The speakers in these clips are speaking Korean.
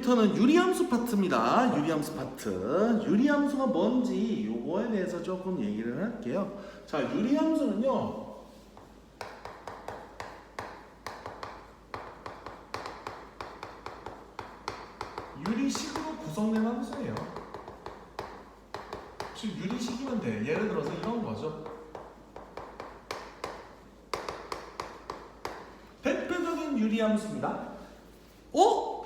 이제부터는 유리함수 파트입니다. 유리함수 파트. 유리함수가 뭔지 요거에 대해서 조금 얘기를 할게요. 자, 유리함수는요. 유리식으로 구성된 함수예요. 지금 유리식이면 돼. 예를 들어서 이런 거죠. 대표적인 유리함수입니다.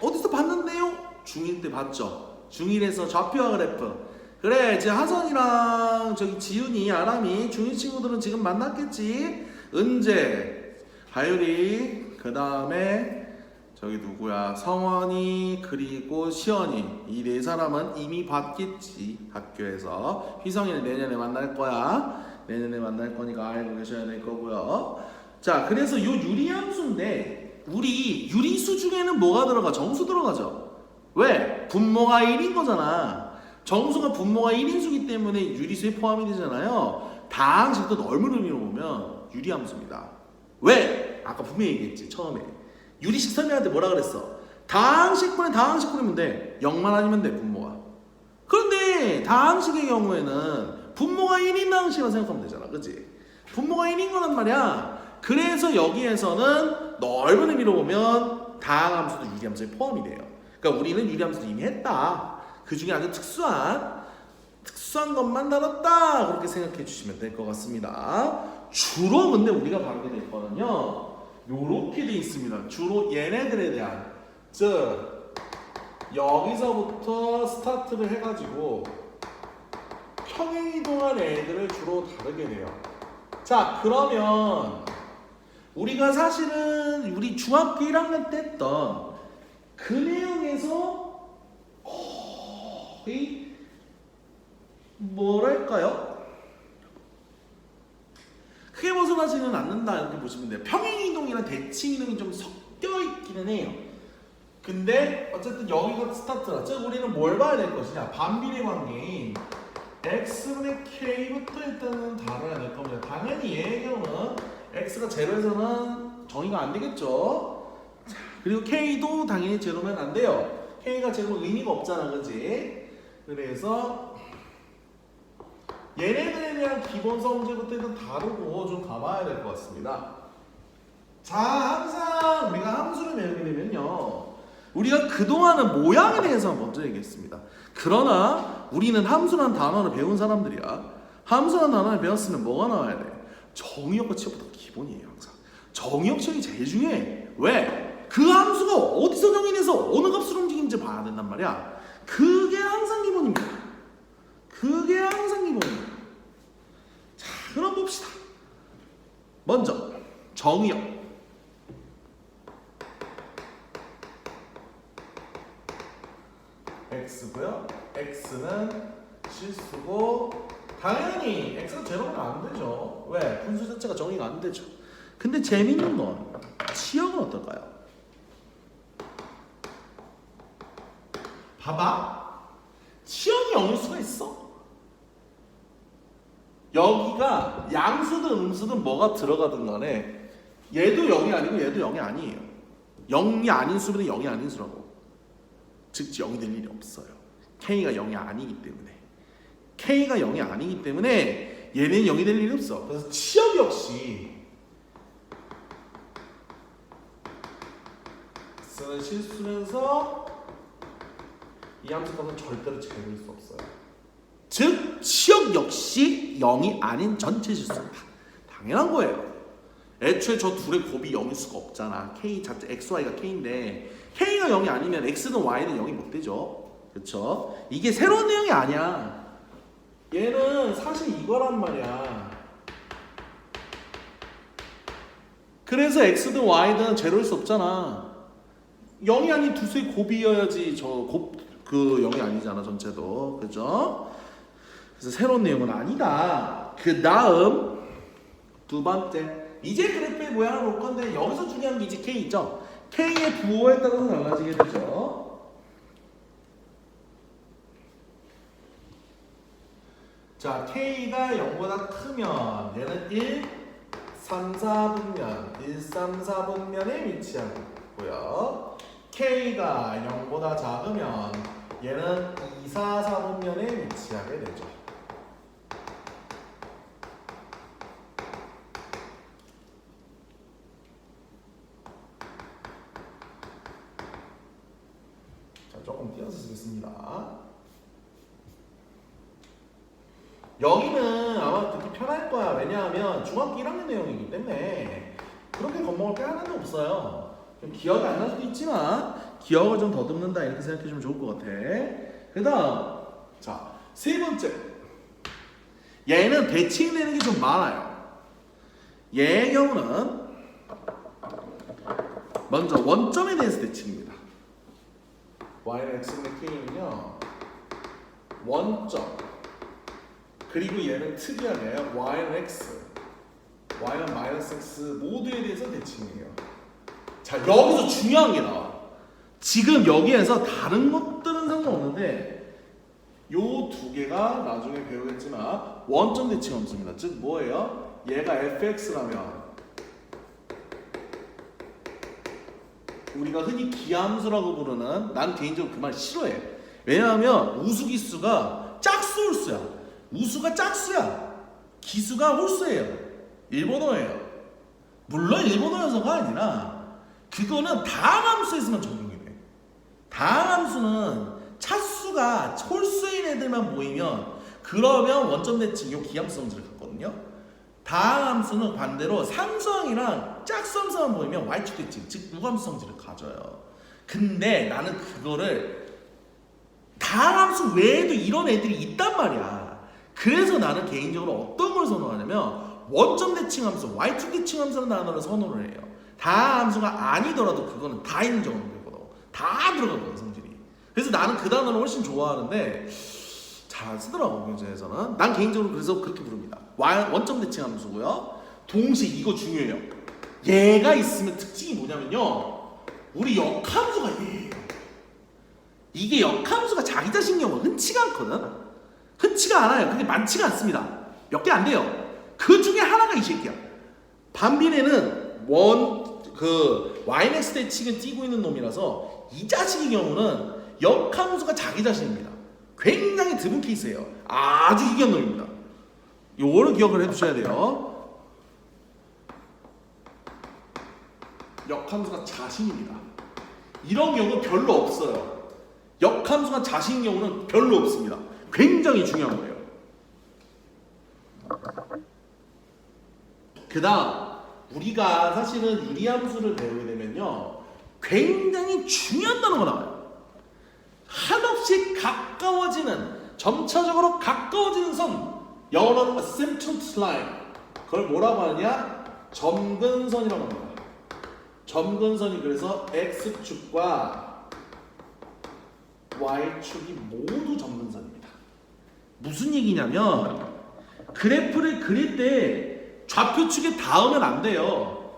어디서 봤는데요? 중1 때 봤죠? 중1에서 좌표와 그래프. 그래, 이제 하선이랑 저기 지훈이, 아람이 중1 친구들은 지금 만났겠지? 은재, 하율이, 그 다음에 저기 누구야? 성원이, 그리고 시연이. 이 네 사람은 이미 봤겠지, 학교에서. 휘성이는 내년에 만날 거야. 내년에 만날 거니까 알고 계셔야 될 거고요. 자, 그래서 요 유리함수인데 우리 유리수 중에는 뭐가 들어가? 정수 들어가죠. 왜? 분모가 1인 거잖아. 정수가 분모가 1인 수기 때문에 유리수에 포함이 되잖아요. 다항식도 넓은 의미로 보면 유리함수입니다. 왜? 아까 분명히 얘기했지, 처음에. 유리식 설명할 때 뭐라 그랬어? 다항식분에 다항식 뿌리면 돼. 0만 아니면 돼, 분모가. 그런데 다항식의 경우에는 분모가 1인 다항식이라고 생각하면 되잖아, 그치? 분모가 1인 거란 말이야. 그래서 여기에서는 넓은 의미로 보면 다항함수도 유리함수에 포함이 돼요. 그러니까 우리는 유리함수도 이미 했다. 그 중에 아주 특수한 것만 다뤘다. 그렇게 생각해 주시면 될 것 같습니다. 주로 근데 우리가 다루게 될 거는요, 요렇게 돼 있습니다. 주로 얘네들에 대한, 즉 여기서부터 스타트를 해가지고 평행이동한 애들을 주로 다루게 돼요. 자, 그러면 우리가 사실은 우리 중학교 1학년 때 했던 그 내용에서 거의 뭐랄까요? 크게 벗어나지는 않는다 이렇게 보시면 돼요. 평행이동이랑 대칭이동이 좀 섞여 있기는 해요. 근데 어쨌든 여기가 스타트라. 즉 우리는 뭘 봐야 될 것이냐? 반비례 관계인 x분의 k부터 일단은 다뤄야 될 겁니다. 당연히 얘의 경우는 x가 제로에서는 정의가 안 되겠죠. 자, 그리고 k도 당연히 제로면 안 돼요. k가 제로면 의미가 없잖아, 그지? 그래서 얘네들에 대한 기본성 문제부터 일단 다루고 좀 가봐야 될 것 같습니다. 자, 항상 우리가 함수를 배우게 되면요, 우리가 그동안은 모양에 대해서 먼저 얘기했습니다. 그러나 우리는 함수라는 단어를 배운 사람들이야. 함수라는 단어를 배웠으면 뭐가 나와야 돼? 정의역과 치역부터 기본이에요. 항상 정의역 치역이 제일 중요해. 왜? 그 함수가 어디서 정의돼서 어느 값으로 움직이는지 봐야 된단 말이야. 그게 항상 기본입니다. 그게 항상 기본입니다. 자, 그럼 봅시다. 먼저 정의역. x고요. x는 실수고 당연히 x가 제로면 안 되죠. 왜? 분수 자체가 정의가 안 되죠. 근데 재밌는 건 치역은 어떨까요? 봐봐. 치역이 0일 수가 있어. 여기가 양수든 음수든 뭐가 들어가든 간에 얘도 0이 아니고 얘도 0이 아니에요. 0이 아닌 수보다 0이 아닌 수라고. 즉 0이 될 일이 없어요. K가 0이 아니기 때문에. K가 0이 아니기 때문에 얘는 0이 될 일이 없어. 그래서 치역 역시 X는 실수면서 이 함수 값은 절대로 제로일 수 없어요. 즉 치역 역시 0이 아닌 전체 실수입니다. 당연한 거예요. 애초에 저 둘의 곱이 0일 수가 없잖아. K 자체 XY가 K인데 K가 0이 아니면 X는 Y는 0이 못 되죠. 그렇죠? 이게 새로운 내용이 아니야. 얘는 사실 이거란 말이야. 그래서 X든 Y든 제로일 수 없잖아. 0이 아닌 두 수의 곱이어야지 그 0이 아니잖아, 전체도. 그죠? 그래서 새로운 내용은 아니다. 그 다음 두 번째. 이제 그래프의 모양을 볼 건데 여기서 중요한 게 이제 K 있죠? K의 부호에 따라서 달라지게 되죠. 자, K가 0보다 크면 얘는 1, 3, 4분면 1, 3, 4분면에 위치하고 있고요. K가 0보다 작으면 얘는 2, 4, 4분면에 위치하게 되죠. 자, 조금 띄어서 쓰겠습니다. 여기는 아마 듣기 편할 거야. 왜냐하면 중학교 1학년 내용이기 때문에 그렇게 겁먹을 게 하나도 없어요. 좀 기억이 안 날 수도 있지만 기억을 좀 더듬는다 이렇게 생각해주면 좋을 것 같아. 그 다음 자, 세 번째 얘는 대칭되는 게 좀 많아요. 얘의 경우는 먼저 원점에 대해서 대칭입니다. y는 x분의 k는요 원점, 그리고 얘는 특이하게 y는 x, y는 마이너스 x 모두에 대해서 대칭이에요. 자, 여기서 중요한 게 나와. 지금 여기에서 다른 것들은 상관없는데 요 두 개가 나중에 배우겠지만 원점 대칭 함수입니다. 즉 뭐예요? 얘가 fx라면 우리가 흔히 기함수라고 부르는, 난 개인적으로 그 말 싫어해. 왜냐하면 우수기수가 짝수 홀수야. 우수가 짝수야. 기수가 홀수예요. 일본어예요. 물론 일본어여서가 아니라 그거는 다항함수에서만 적용이 돼. 다항함수는 차수가 홀수인 애들만 모이면 그러면 원점 대칭 요 기함수 성질을 갖거든요. 다항함수는 반대로 상수항이랑 짝수함수만 모이면 y축 대칭, 즉 우함수 성질을 가져요. 근데 나는 그거를 다항함수 외에도 이런 애들이 있단 말이야. 그래서 나는 개인적으로 어떤 걸 선호하냐면 원점 대칭 함수, y축 대칭 함수라는 단어를 선호를 해요. 다항함수가 아니더라도 그거는 다 있는 정도거든. 다 들어가거든 성질이. 그래서 나는 그 단어를 훨씬 좋아하는데 잘 안 쓰더라고 경제에서는. 난 개인적으로 그래서 그렇게 부릅니다. 원점 대칭 함수고요. 동시에 이거 중요해요. 얘가 있으면 특징이 뭐냐면요, 우리 역함수가 얘예요. 이게 역함수가 자기 자신 경우가 흔치가 않거든. 흔치가 않아요. 그게 많지가 않습니다. 몇 개 안 돼요. 그 중에 하나가 이 새끼야. 반비례는 yx 대칭을 띄고 있는 놈이라서 이 자식의 경우는 역함수가 자기 자신입니다. 굉장히 드문 케이스예요. 아주 희귀한 놈입니다. 요거를 기억을 해두셔야 돼요. 역함수가 자신입니다. 이런 경우 별로 없어요. 역함수가 자신인 경우는 별로 없습니다. 굉장히 중요한 거예요. 그 다음 우리가 사실은 유리함수를 배우게 되면요 굉장히 중요한 단어가 나와요. 한없이 가까워지는, 점차적으로 가까워지는 선, 영어로는 asymptote line, 그걸 뭐라고 하느냐? 점근선이라고 합니다. 점근선이 그래서 x축과 y축이 모두 점근선입니다. 무슨 얘기냐면 그래프를 그릴 때 좌표축에 닿으면 안 돼요.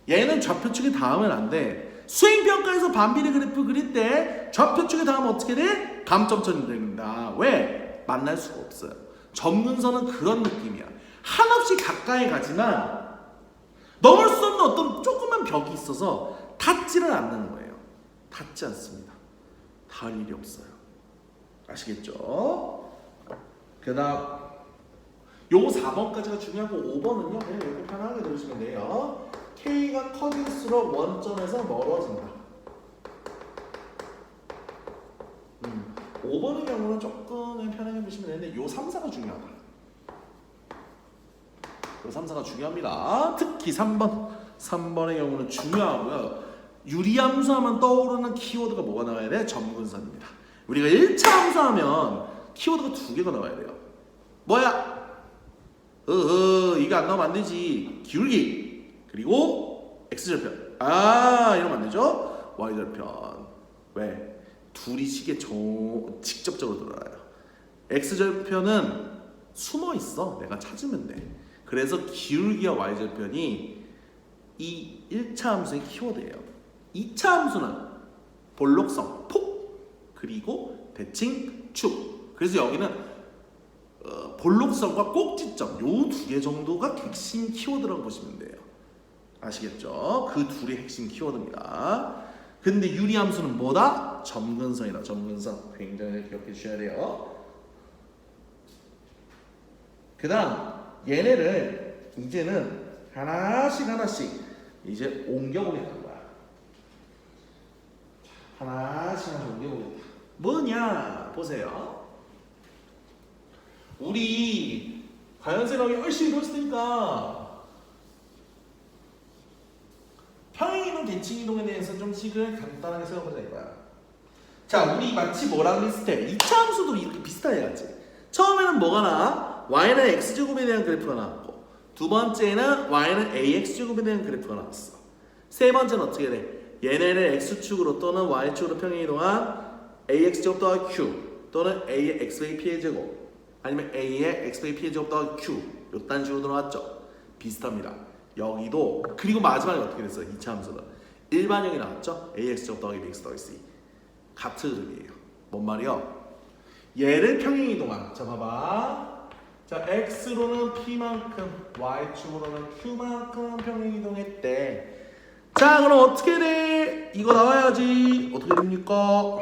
얘는 좌표축에 닿으면 안 돼. 수행평가에서 반비례 그래프 그릴 때 좌표축에 닿으면 어떻게 돼? 감점선이 됩니다. 왜? 만날 수가 없어요. 점근선은 그런 느낌이야. 한없이 가까이 가지만 넘을 수 없는 어떤 조그만 벽이 있어서 닿지는 않는 거예요. 닿지 않습니다. 닿을 일이 없어요. 아시겠죠? 그 다음 요 4번까지가 중요하고 5번은요 그냥 이렇게 편하게 들으시면 돼요. K가 커질수록 원점에서 멀어진다. 5번의 경우는 조금 편하게 보시면 되는데 요 3, 4가 중요하다. 요 3, 4가 중요합니다. 특히 3번의 경우는 중요하고요. 유리함수 하면 떠오르는 키워드가 뭐가 나와야 돼? 점근선입니다. 우리가 1차 함수하면 키워드가 2개가 나와야 돼요. 뭐야? 이거 안 나오면 안 되지. 기울기 그리고 x절편. 이러면 안 되죠? y절편. 왜? 둘이 시계 직접적으로 들어가요. x절편은 숨어 있어. 내가 찾으면 돼. 그래서 기울기와 y절편이 이 1차 함수의 키워드예요. 2차 함수는 볼록성, 폭, 그리고 대칭, 축. 그래서 여기는 볼록성과 꼭지점 요 2개 정도가 핵심 키워드라고 보시면 돼요. 아시겠죠? 그 둘이 핵심 키워드입니다. 근데 유리함수는 뭐다? 점근선이다. 점근선. 굉장히 기억해 주셔야 돼요. 그 다음 얘네를 이제는 하나씩 이제 옮겨보겠다는 거야. 하나씩 옮겨보겠다. 뭐냐? 보세요. 우리 가연생각이 열심히 배웠으니까 평행이동, 대칭이동에 대해서 좀 식을 간단하게 세워보자 이거야. 자, 우리 마치 뭐랑 비슷해? 2차 함수도 이렇게 비슷하게 갔지. 처음에는 뭐가 나와? y는 x제곱에 대한 그래프가 나왔고, 두 번째는 y는 ax제곱에 대한 그래프가 나왔어. 세 번째는 어떻게 돼? 얘네를 x축으로 또는 y축으로 평행이동한 ax제곱 더하기 q 또는 a의 x의 p제곱 아니면 a의 x의 p제곱 더하기 q 요딴 식으로 들어왔죠. 비슷합니다. 여기도 그리고 마지막에 어떻게 됐어요? 2차 함수는 일반형이 나왔죠. ax제곱 더하기 bx 더하기 c 같은 흐름이에요. 뭔 말이요? 얘를 평행이동한 자 봐봐. 자 x로는 p만큼 y축으로는 q만큼 평행이동했대. 자 그럼 어떻게 돼? 이거 나와야지. 어떻게 됩니까?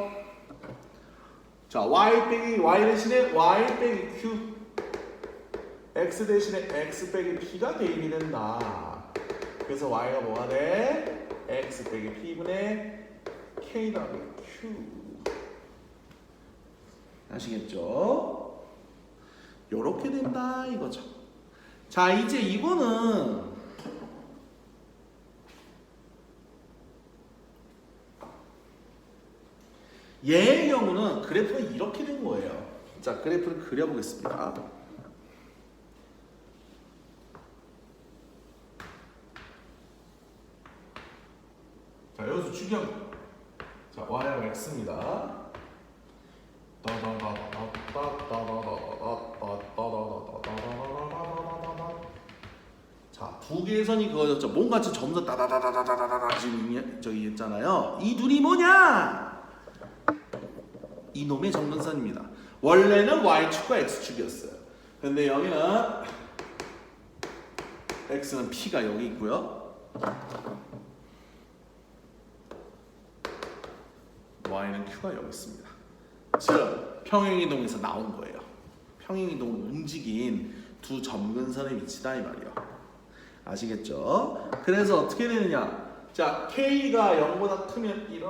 자 y 빼기 y 대신에 y 빼기 q x 대신에 x 빼기 p가 대입이 된다. 그래서 y가 뭐가 돼? x 빼기 p분의 k 더하기 q. 아시겠죠? 요렇게 된다 이거죠. 자 이제 이거는 얘의 경우는 그래프가 이렇게 된 거예요. 자 그래프를 그려보겠습니다. 자 여기서 중요한 자 y하고 x입니다. 자, 두 개의 선이 그어졌죠. 뭔가 점점 따다다다다다다다 지금 저기 있잖아요. 이 둘이 뭐냐? 이놈의 점근선입니다. 원래는 y축과 x축이었어요. 근데 여기는 x는 p가 여기 있고요. y는 q가 여기 있습니다. 즉 평행이동에서 나온 거예요. 평행이동을 움직인 두 점근선의 위치다 이 말이요. 아시겠죠? 그래서 어떻게 되느냐? 자 k가 0보다 크면 이렇게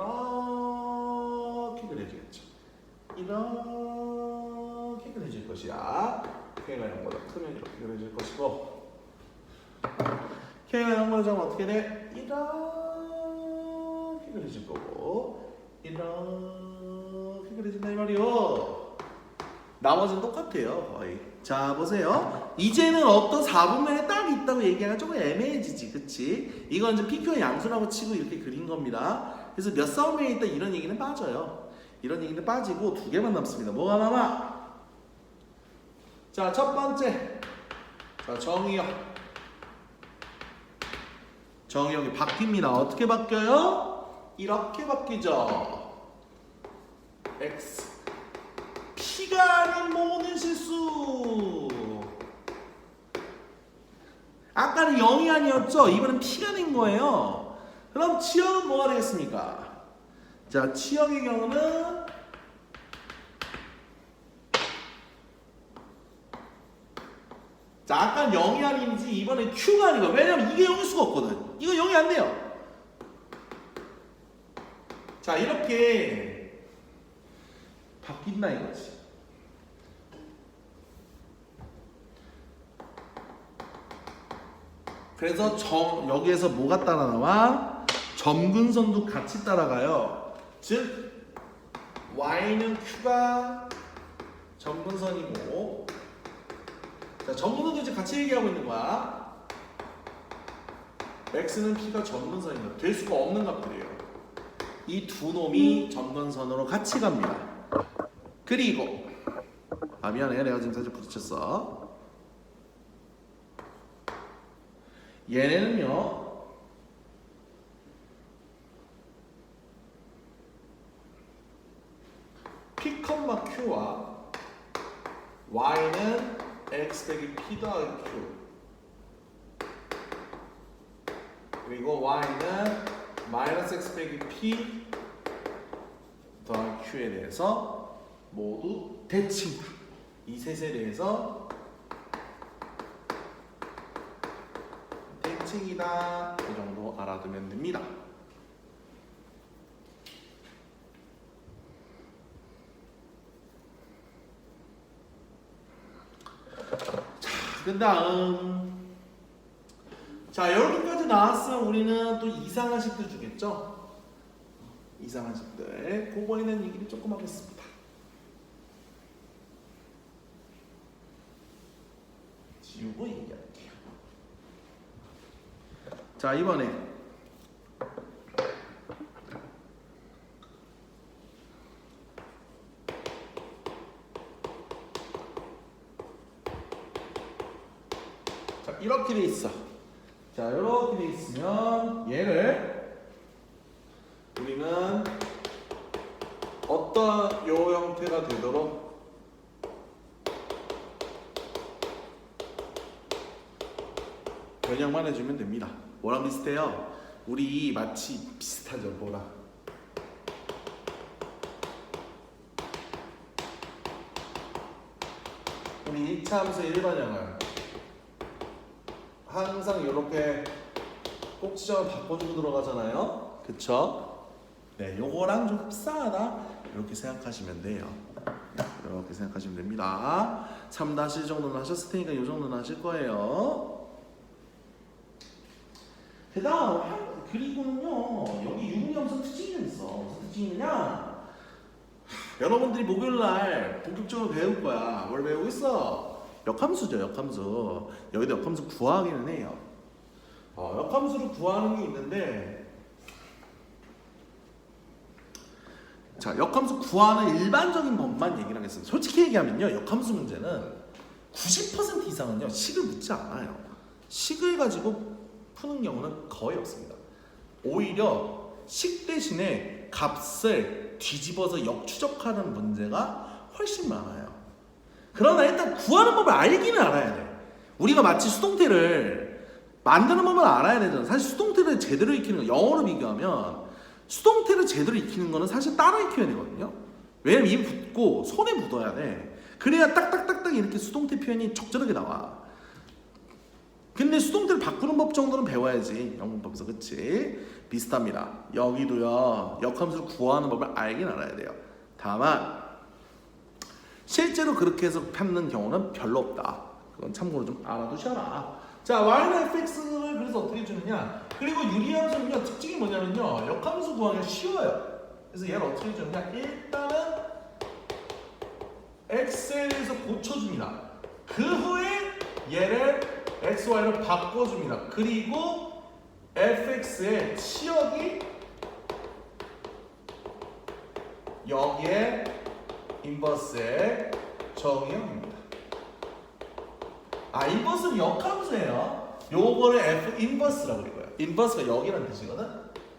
그려지겠죠. 이렇게 그려질 것이야. k가 0보다 크면 이렇게 그려질 것이고 k가 0보다 작으면 어떻게 돼? 이렇게 그려질 거고 이렇게 그려진다 이 말이요. 나머지는 똑같아요 거의. 자 보세요. 이제는 어떤 4분면에 딱 있다고 얘기하기가 조금 애매해지지 그치? 이건 이제 PQ의 양수라고 치고 이렇게 그린 겁니다. 그래서 몇 4분면에 있다 이런 얘기는 빠져요. 이런 얘기는 빠지고 두 개만 남습니다. 뭐가 남아? 자 첫 번째 자 정의역. 정의역이 바뀝니다. 어떻게 바뀌어요? 이렇게 바뀌죠. x p가 아닌 모든 실수. 아까는 0이 아니었죠? 이번엔 p가 된 거예요. 그럼 치역은 뭐가 되겠습니까? 자 치역의 경우는 자 아까는 0이 아닌지 이번엔 q가 아니고 왜냐면 이게 0일 수가 없거든. 이거 0이 안 돼요. 자 이렇게 바뀐다 이거지. 그래서 여기에서 뭐가 따라 나와? 점근선도 같이 따라가요. 즉 y는 q가 점근선이고 자 점근선도 이제 같이 얘기하고 있는 거야. x는 p가 점근선입니다. 될 수가 없는 값들이에요. 이 두 놈이 점근선으로 같이 갑니다. 그리고 미안해 내가 지금 살짝 부딪혔어. 얘네는요 p, q와 y는 x 빼기 p 더하기 q 그리고 y는 마이너스 x 빼기 p 더하기 q에 대해서 모두 대칭이다. 이 셋에 대해서 대칭이다. 이 정도 알아두면 됩니다. 자, 그 다음 자, 여기까지 나왔으면 우리는 또 이상한식들 주겠죠? 이상한식들. 그거에는 얘기를 조금 하겠습니다. 지우고 얘기할게요. 자, 이번에 자, 이렇게 돼 있어. 자, 이렇게 돼 있으면 얘를 우리는 어떤 요 형태가 되도록 변형만 해주면 됩니다. 뭐랑 비슷해요? 우리 마치 비슷하죠, 뭐랑? 우리 2차 함수 일반형을 항상 이렇게 꼭지점을 바꿔주고 들어가잖아요. 그쵸? 네, 요거랑 좀 흡사하다 이렇게 생각하시면 돼요. 이렇게 생각하시면 됩니다. 3-1 정도는 하셨을 테니까 이 정도는 하실 거예요. 그 다음 그리고는요, 여기 유분함수 특징이 좀 있어. 무슨 특징이냐? 여러분들이 목요일날 본격적으로 배울 거야. 뭘 배우고 있어? 역함수죠, 역함수. 여기도 역함수 구하기는 해요. 역함수를 구하는 게 있는데, 자, 역함수 구하는 일반적인 법만 얘기를 하겠습니다. 솔직히 얘기하면요, 역함수 문제는 90% 이상은요, 식을 묻지 않아요. 식을 가지고 푸는 경우는 거의 없습니다. 오히려 식 대신에 값을 뒤집어서 역추적하는 문제가 훨씬 많아요. 그러나 일단 구하는 법을 알기는 알아야 돼. 우리가 마치 수동태를 만드는 법을 알아야 되잖아. 사실 수동태를 제대로 익히는 거, 영어로 비교하면 수동태를 제대로 익히는 거는 사실 따라 익혀야 되거든요. 왜냐면 입에 붙고 손에 묻어야 돼. 그래야 딱딱딱딱 이렇게 수동태 표현이 적절하게 나와. 근데 수동태를 바꾸는 법 정도는 배워야지, 영문법에서. 그치? 비슷합니다. 여기도요, 역함수를 구하는 법을 알긴 알아야 돼요. 다만 실제로 그렇게 해서 펴는 경우는 별로 없다. 그건 참고로 좀 알아두셔라. 자, y는 fx를 그래서 어떻게 주느냐? 그리고 유리함수는요, 특징이 뭐냐면요, 역함수 구하기가 쉬워요. 그래서 얘를 어떻게 주느냐? 일단은 x에 대해서 고쳐줍니다. 그 후에 얘를 x, y로 바꿔줍니다. 그리고 fx의 치역이 여기에 인버스의 정의형입니다. 인버스는 역함수예요. 요거를 f 인버스라고 그래요. 인버스가 여기라는 뜻이거든.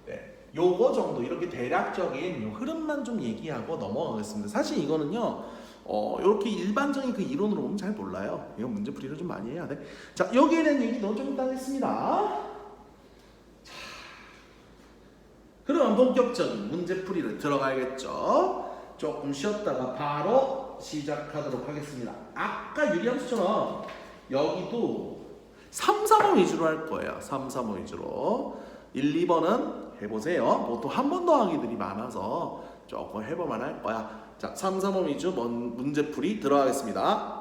네, 요거 정도 이렇게 대략적인 요 흐름만 좀 얘기하고 넘어가겠습니다. 사실 이거는요, 이렇게 일반적인 그 이론으로 보면 잘 몰라요. 이건 문제풀이를 좀 많이 해야 돼. 자, 여기에 대한 얘기도 좀 이따 하겠습니다. 자, 그럼 본격적인 문제풀이를 들어가야겠죠. 조금 쉬었다가 바로 시작하도록 하겠습니다. 아까 유리함수처럼 여기도 3, 4번 위주로 할 거예요. 3, 4번 위주로. 1, 2번은 해보세요. 보통 한 번 더하기들이 많아서 조금 해볼만 할 거야. 자, 3, 4번 위주 문제풀이 들어가겠습니다.